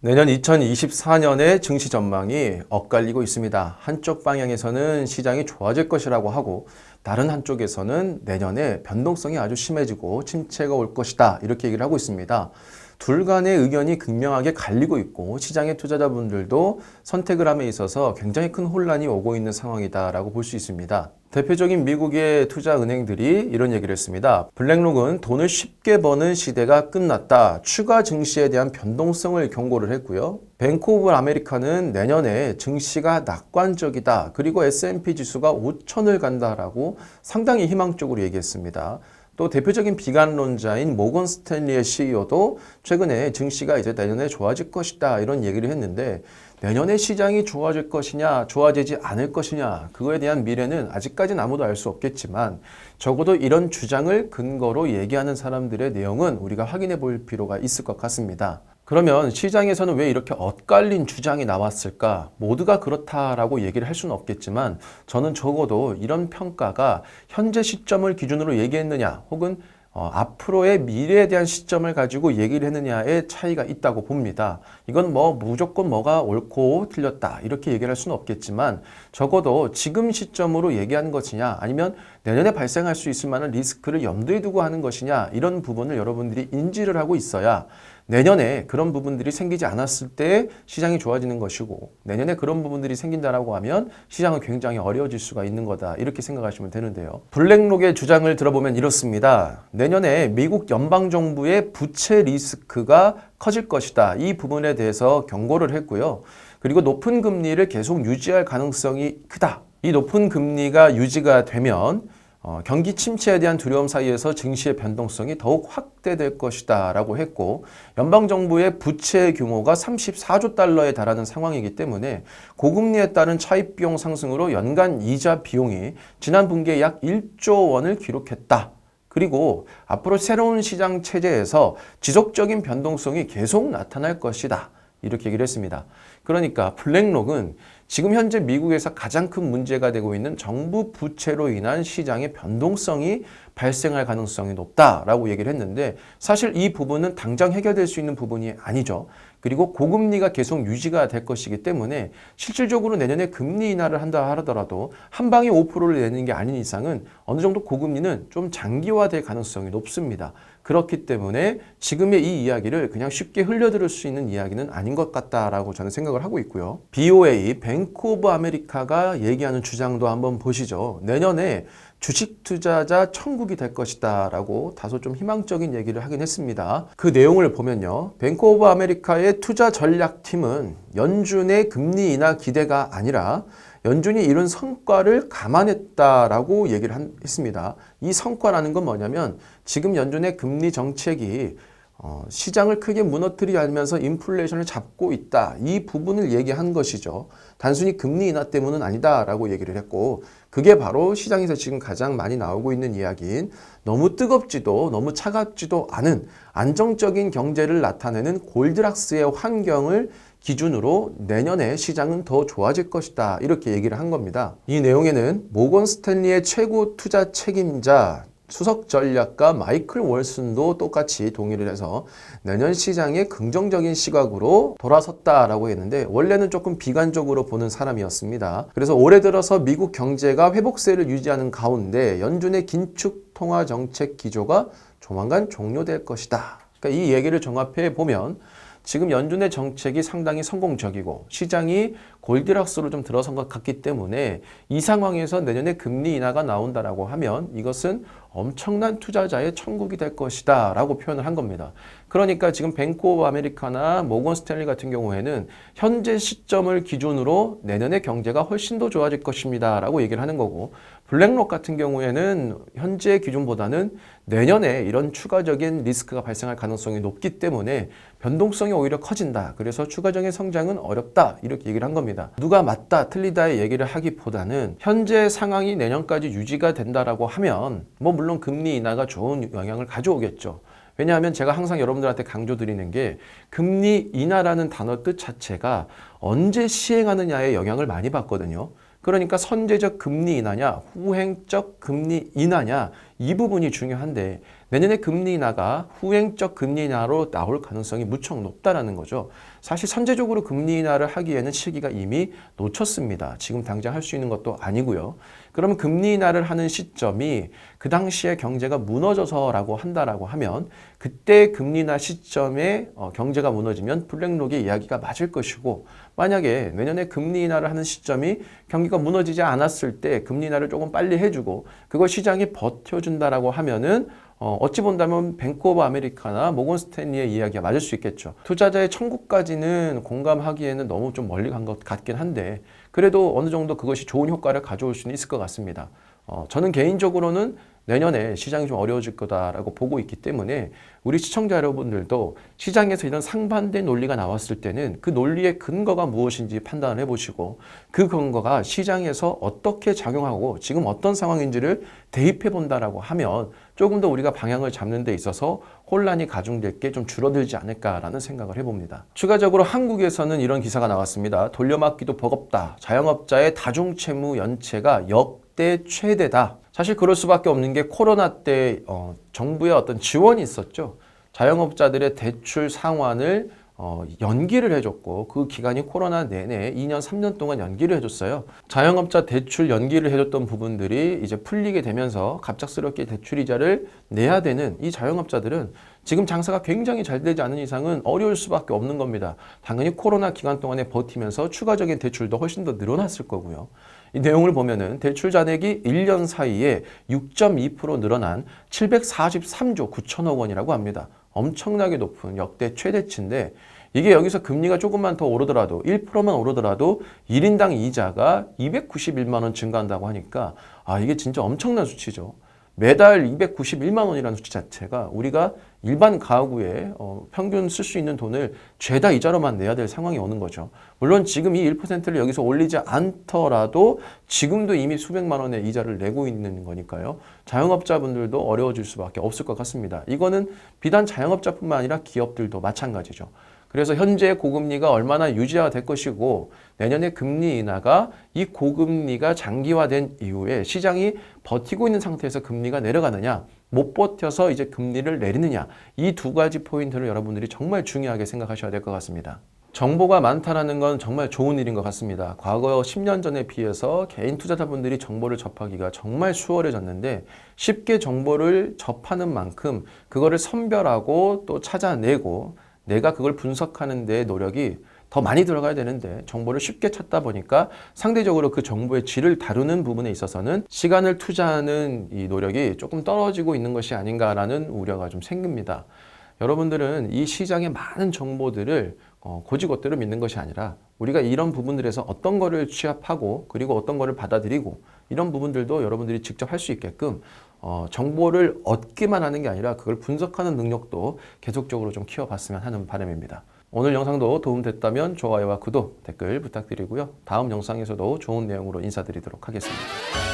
내년 2024년의 증시 전망이 엇갈리고 있습니다. 한쪽 방향에서는 시장이 좋아질 것이라고 하고 다른 한쪽에서는 내년에 변동성이 아주 심해지고 침체가 올 것이다 이렇게 얘기를 하고 있습니다. 둘 간의 의견이 극명하게 갈리고 있고 시장의 투자자분들도 선택을 함에 있어서 굉장히 큰 혼란이 오고 있는 상황이다라고 볼 수 있습니다. 대표적인 미국의 투자 은행들이 이런 얘기를 했습니다. 블랙록은 돈을 쉽게 버는 시대가 끝났다. 추가 증시에 대한 변동성을 경고를 했고요. 뱅크 오브 아메리카는 내년에 증시가 낙관적이다. 그리고 S&P 지수가 5천을 간다라고 상당히 희망적으로 얘기했습니다. 또 대표적인 비관론자인 모건 스탠리의 CEO도 최근에 증시가 이제 내년에 좋아질 것이다 이런 얘기를 했는데 내년에 시장이 좋아질 것이냐 좋아지지 않을 것이냐 그거에 대한 미래는 아직까지는 아무도 알 수 없겠지만 적어도 이런 주장을 근거로 얘기하는 사람들의 내용은 우리가 확인해 볼 필요가 있을 것 같습니다. 그러면 시장에서는 왜 이렇게 엇갈린 주장이 나왔을까? 모두가 그렇다라고 얘기를 할 수는 없겠지만 저는 적어도 이런 평가가 현재 시점을 기준으로 얘기했느냐 혹은 앞으로의 미래에 대한 시점을 가지고 얘기를 했느냐의 차이가 있다고 봅니다. 이건 무조건 뭐가 옳고 틀렸다 이렇게 얘기를 할 수는 없겠지만 적어도 지금 시점으로 얘기하는 것이냐 아니면 내년에 발생할 수 있을 만한 리스크를 염두에 두고 하는 것이냐 이런 부분을 여러분들이 인지를 하고 있어야 내년에 그런 부분들이 생기지 않았을 때 시장이 좋아지는 것이고 내년에 그런 부분들이 생긴다라고 하면 시장은 굉장히 어려워질 수가 있는 거다 이렇게 생각하시면 되는데요. 블랙록의 주장을 들어보면 이렇습니다. 내년에 미국 연방정부의 부채 리스크가 커질 것이다. 이 부분에 대해서 경고를 했고요. 그리고 높은 금리를 계속 유지할 가능성이 크다. 이 높은 금리가 유지가 되면 경기 침체에 대한 두려움 사이에서 증시의 변동성이 더욱 확대될 것이다 라고 했고 연방정부의 부채 규모가 34조 달러에 달하는 상황이기 때문에 고금리에 따른 차입 비용 상승으로 연간 이자 비용이 지난 분기에 약 1조 원을 기록했다. 그리고 앞으로 새로운 시장 체제에서 지속적인 변동성이 계속 나타날 것이다. 이렇게 얘기를 했습니다. 그러니까 블랙록은 지금 현재 미국에서 가장 큰 문제가 되고 있는 정부 부채로 인한 시장의 변동성이 발생할 가능성이 높다라고 얘기를 했는데 사실 이 부분은 당장 해결될 수 있는 부분이 아니죠. 그리고 고금리가 계속 유지가 될 것이기 때문에 실질적으로 내년에 금리 인하를 한다 하더라도 한 방에 5%를 내는 게 아닌 이상은 어느 정도 고금리는 좀 장기화될 가능성이 높습니다. 그렇기 때문에 지금의 이 이야기를 그냥 쉽게 흘려들을 수 있는 이야기는 아닌 것 같다라고 저는 생각을 하고 있고요. BOA, 뱅크 오브 아메리카가 얘기하는 주장도 한번 보시죠. 내년에 주식 투자자 천국이 될 것이다 라고 다소 좀 희망적인 얘기를 하긴 했습니다. 그 내용을 보면요. 뱅크 오브 아메리카의 투자 전략팀은 연준의 금리 인하 기대가 아니라 연준이 이룬 성과를 감안했다라고 얘기를 했습니다. 이 성과라는 건 뭐냐면 지금 연준의 금리 정책이 시장을 크게 무너뜨리지 않으면서 인플레이션을 잡고 있다. 이 부분을 얘기한 것이죠. 단순히 금리 인하 때문은 아니다라고 얘기를 했고 그게 바로 시장에서 지금 가장 많이 나오고 있는 이야기인 너무 뜨겁지도 너무 차갑지도 않은 안정적인 경제를 나타내는 골드락스의 환경을 기준으로 내년에 시장은 더 좋아질 것이다. 이렇게 얘기를 한 겁니다. 이 내용에는 모건 스탠리의 최고 투자 책임자 수석 전략가 마이클 월슨도 똑같이 동의를 해서 내년 시장의 긍정적인 시각으로 돌아섰다라고 했는데 원래는 조금 비관적으로 보는 사람이었습니다. 그래서 올해 들어서 미국 경제가 회복세를 유지하는 가운데 연준의 긴축 통화 정책 기조가 조만간 종료될 것이다. 그러니까 이 얘기를 종합해 보면 지금 연준의 정책이 상당히 성공적이고 시장이 골디락스로 좀 들어선 것 같기 때문에 이 상황에서 내년에 금리 인하가 나온다라고 하면 이것은 엄청난 투자자의 천국이 될 것이다 라고 표현을 한 겁니다. 그러니까 지금 뱅크 오브 아메리카나 모건 스탠리 같은 경우에는 현재 시점을 기준으로 내년에 경제가 훨씬 더 좋아질 것입니다 라고 얘기를 하는 거고 블랙록 같은 경우에는 현재 기준보다는 내년에 이런 추가적인 리스크가 발생할 가능성이 높기 때문에 변동성이 오히려 커진다. 그래서 추가적인 성장은 어렵다. 이렇게 얘기를 한 겁니다. 누가 맞다, 틀리다의 얘기를 하기보다는 현재 상황이 내년까지 유지가 된다라고 하면 물론 금리 인하가 좋은 영향을 가져오겠죠. 왜냐하면 제가 항상 여러분들한테 강조드리는 게 금리 인하라는 단어 뜻 자체가 언제 시행하느냐에 영향을 많이 받거든요. 그러니까 선제적 금리 인하냐, 후행적 금리 인하냐 이 부분이 중요한데 내년에 금리 인하가 후행적 금리 인하로 나올 가능성이 무척 높다라는 거죠. 사실 선제적으로 금리 인하를 하기에는 시기가 이미 놓쳤습니다. 지금 당장 할 수 있는 것도 아니고요. 그러면 금리 인하를 하는 시점이 그 당시에 경제가 무너져서라고 한다라고 하면 그때 금리 인하 시점에 경제가 무너지면 블랙록의 이야기가 맞을 것이고, 만약에 내년에 금리 인하를 하는 시점이 경기가 무너지지 않았을 때 금리 인하를 조금 빨리 해주고 그걸 시장이 버텨준다라고 하면은 어찌 본다면 뱅크 오브 아메리카나 모건 스탠리의 이야기가 맞을 수 있겠죠. 투자자의 청구까지는 공감하기에는 너무 좀 멀리 간 것 같긴 한데, 그래도 어느 정도 그것이 좋은 효과를 가져올 수는 있을 것 같습니다. 저는 개인적으로는 내년에 시장이 좀 어려워질 거다라고 보고 있기 때문에 우리 시청자 여러분들도 시장에서 이런 상반된 논리가 나왔을 때는 그 논리의 근거가 무엇인지 판단을 해보시고, 그 근거가 시장에서 어떻게 작용하고 지금 어떤 상황인지를 대입해 본다라고 하면 조금 더 우리가 방향을 잡는 데 있어서 혼란이 가중될 게 좀 줄어들지 않을까라는 생각을 해봅니다. 추가적으로 한국에서는 이런 기사가 나왔습니다. 돌려막기도 버겁다. 자영업자의 다중채무 연체가 역대 최대다. 사실 그럴 수밖에 없는 게 코로나 때 정부의 어떤 지원이 있었죠. 자영업자들의 대출 상환을 연기를 해줬고, 그 기간이 코로나 내내 2년, 3년 동안 연기를 해줬어요. 자영업자 대출 연기를 해줬던 부분들이 이제 풀리게 되면서 갑작스럽게 대출 이자를 내야 되는 이 자영업자들은 지금 장사가 굉장히 잘 되지 않은 이상은 어려울 수밖에 없는 겁니다. 당연히 코로나 기간 동안에 버티면서 추가적인 대출도 훨씬 더 늘어났을 거고요. 이 내용을 보면은 대출 잔액이 1년 사이에 6.2% 늘어난 743조 9천억 원이라고 합니다. 엄청나게 높은 역대 최대치인데, 이게 여기서 금리가 조금만 더 오르더라도 1%만 오르더라도 1인당 이자가 291만 원 증가한다고 하니까 이게 진짜 엄청난 수치죠. 매달 291만 원이라는 수치 자체가 우리가 일반 가구에 평균 쓸 수 있는 돈을 죄다 이자로만 내야 될 상황이 오는 거죠. 물론 지금 이 1%를 여기서 올리지 않더라도 지금도 이미 수백만 원의 이자를 내고 있는 거니까요. 자영업자분들도 어려워질 수밖에 없을 것 같습니다. 이거는 비단 자영업자뿐만 아니라 기업들도 마찬가지죠. 그래서 현재 고금리가 얼마나 유지가 될 것이고, 내년에 금리 인하가 이 고금리가 장기화된 이후에 시장이 버티고 있는 상태에서 금리가 내려가느냐, 못 버텨서 이제 금리를 내리느냐, 이 두 가지 포인트를 여러분들이 정말 중요하게 생각하셔야 될 것 같습니다. 정보가 많다는 건 정말 좋은 일인 것 같습니다. 과거 10년 전에 비해서 개인 투자자분들이 정보를 접하기가 정말 수월해졌는데, 쉽게 정보를 접하는 만큼 그거를 선별하고 또 찾아내고 내가 그걸 분석하는 데 노력이 더 많이 들어가야 되는데, 정보를 쉽게 찾다 보니까 상대적으로 그 정보의 질을 다루는 부분에 있어서는 시간을 투자하는 이 노력이 조금 떨어지고 있는 것이 아닌가라는 우려가 좀 생깁니다. 여러분들은 이 시장의 많은 정보들을 고지것대로 믿는 것이 아니라 우리가 이런 부분들에서 어떤 거를 취합하고 그리고 어떤 거를 받아들이고, 이런 부분들도 여러분들이 직접 할 수 있게끔 정보를 얻기만 하는 게 아니라 그걸 분석하는 능력도 계속적으로 좀 키워봤으면 하는 바람입니다. 오늘 영상도 도움됐다면 좋아요와 구독, 댓글 부탁드리고요. 다음 영상에서도 좋은 내용으로 인사드리도록 하겠습니다.